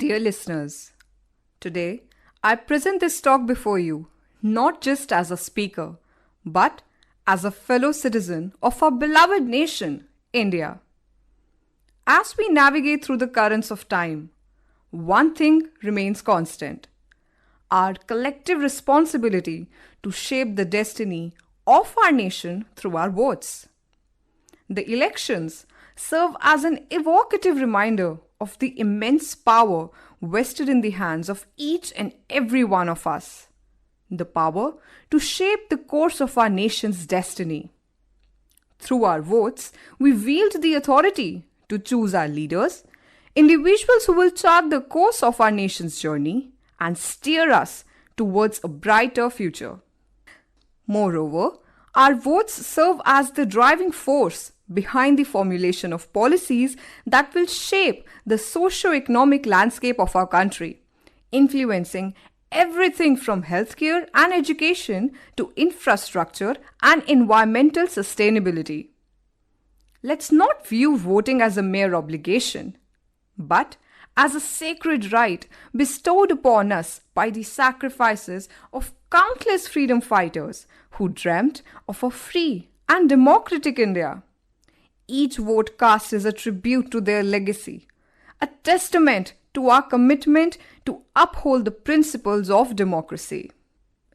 Dear listeners, today I present this talk before you not just as a speaker, but as a fellow citizen of our beloved nation, India. As we navigate through the currents of time, one thing remains constant: our collective responsibility to shape the destiny of our nation through our votes. The elections serve as an evocative reminder of the immense power vested in the hands of each and every one of us. The power to shape the course of our nation's destiny. Through our votes, we wield the authority to choose our leaders, individuals who will chart the course of our nation's journey and steer us towards a brighter future. Moreover, our votes serve as the driving force behind the formulation of policies that will shape the socio-economic landscape of our country, influencing everything from healthcare and education to infrastructure and environmental sustainability. Let's not view voting as a mere obligation, but as a sacred right bestowed upon us by the sacrifices of countless freedom fighters who dreamt of a free and democratic India. Each vote cast is a tribute to their legacy, a testament to our commitment to uphold the principles of democracy.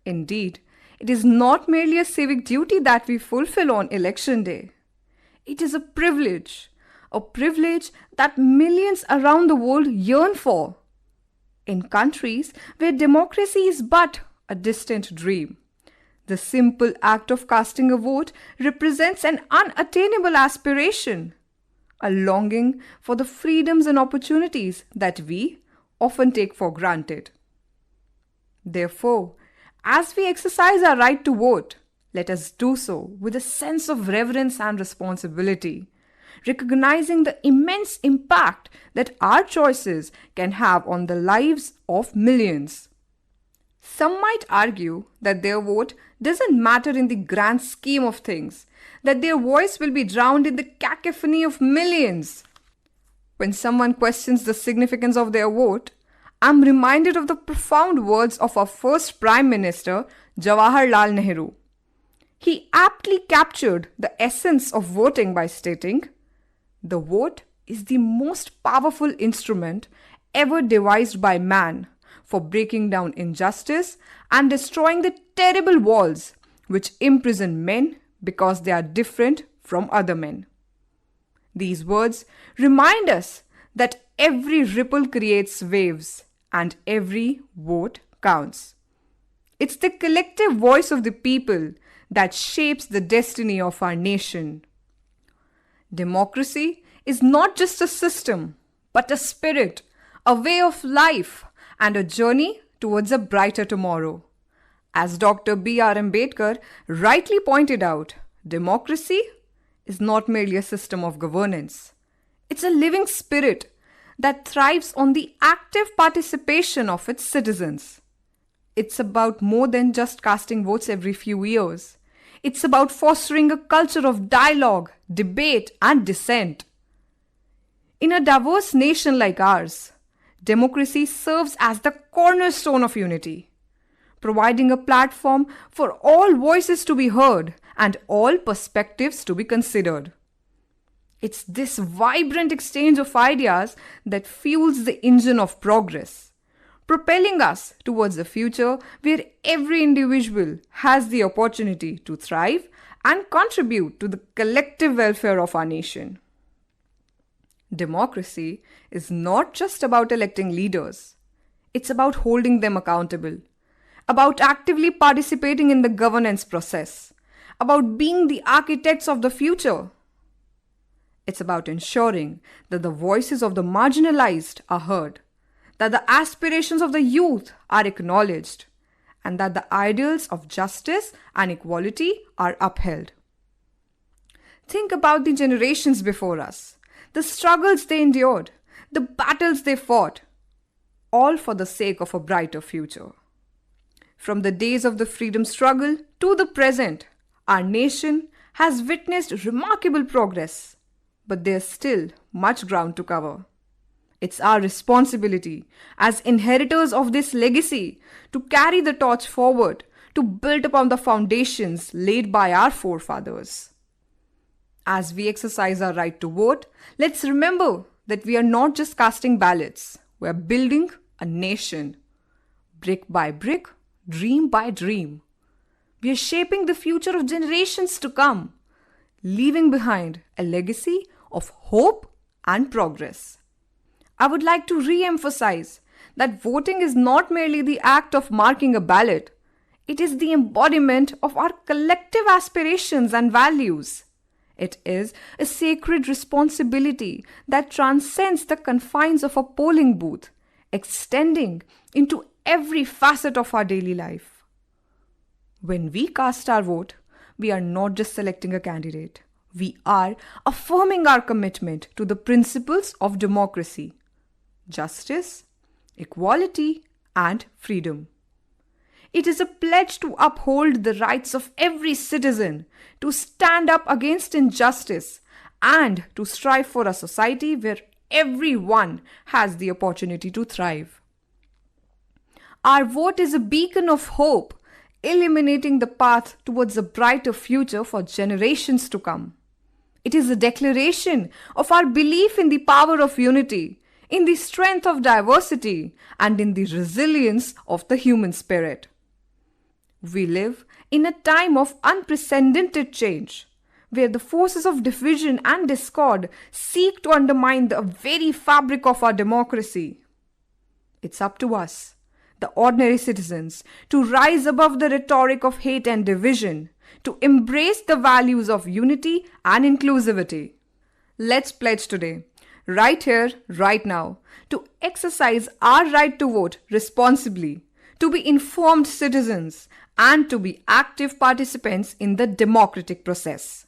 Indeed, it is not merely a civic duty that we fulfill on election day. It is a privilege that millions around the world yearn for. In countries where democracy is but a distant dream, the simple act of casting a vote represents an unattainable aspiration, a longing for the freedoms and opportunities that we often take for granted. Therefore, as we exercise our right to vote, let us do so with a sense of reverence and responsibility, recognizing the immense impact that our choices can have on the lives of millions. Some might argue that their vote doesn't matter in the grand scheme of things, that their voice will be drowned in the cacophony of millions. When someone questions the significance of their vote, I'm reminded of the profound words of our first Prime Minister, Jawaharlal Nehru. He aptly captured the essence of voting by stating, "The vote is the most powerful instrument ever devised by man for breaking down injustice and destroying the terrible walls which imprison men because they are different from other men." These words remind us that every ripple creates waves and every vote counts. It's the collective voice of the people that shapes the destiny of our nation. Democracy is not just a system, but a spirit, a way of life, and a journey towards a brighter tomorrow. As Dr. B.R. Ambedkar rightly pointed out, democracy is not merely a system of governance. It's a living spirit that thrives on the active participation of its citizens. It's about more than just casting votes every few years. It's about fostering a culture of dialogue, debate, and dissent. In a diverse nation like ours, democracy serves as the cornerstone of unity, providing a platform for all voices to be heard and all perspectives to be considered. It's this vibrant exchange of ideas that fuels the engine of progress, propelling us towards a future where every individual has the opportunity to thrive and contribute to the collective welfare of our nation. Democracy is not just about electing leaders. It's about holding them accountable, about actively participating in the governance process, about being the architects of the future. It's about ensuring that the voices of the marginalized are heard, that the aspirations of the youth are acknowledged, and that the ideals of justice and equality are upheld. Think about the generations before us, the struggles they endured, the battles they fought, all for the sake of a brighter future. From the days of the freedom struggle to the present, our nation has witnessed remarkable progress, but there's still much ground to cover. It's our responsibility as inheritors of this legacy to carry the torch forward, to build upon the foundations laid by our forefathers. As we exercise our right to vote, let's remember that we are not just casting ballots, we are building a nation. Brick by brick, dream by dream. We are shaping the future of generations to come, leaving behind a legacy of hope and progress. I would like to re-emphasize that voting is not merely the act of marking a ballot, it is the embodiment of our collective aspirations and values. It is a sacred responsibility that transcends the confines of a polling booth, extending into every facet of our daily life. When we cast our vote, we are not just selecting a candidate. We are affirming our commitment to the principles of democracy, justice, equality, and freedom. It is a pledge to uphold the rights of every citizen, to stand up against injustice, and to strive for a society where everyone has the opportunity to thrive. Our vote is a beacon of hope, illuminating the path towards a brighter future for generations to come. It is a declaration of our belief in the power of unity, in the strength of diversity, and in the resilience of the human spirit. We live in a time of unprecedented change, where the forces of division and discord seek to undermine the very fabric of our democracy. It's up to us, the ordinary citizens, to rise above the rhetoric of hate and division, to embrace the values of unity and inclusivity. Let's pledge today, right here, right now, to exercise our right to vote responsibly, to be informed citizens, and to be active participants in the democratic process.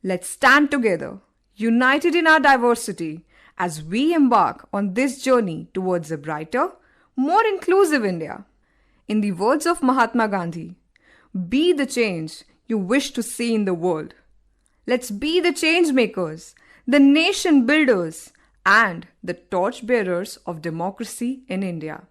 Let's stand together, united in our diversity, as we embark on this journey towards a brighter, more inclusive India. In the words of Mahatma Gandhi, be the change you wish to see in the world. Let's be the change makers, the nation builders, and the torch bearers of democracy in India.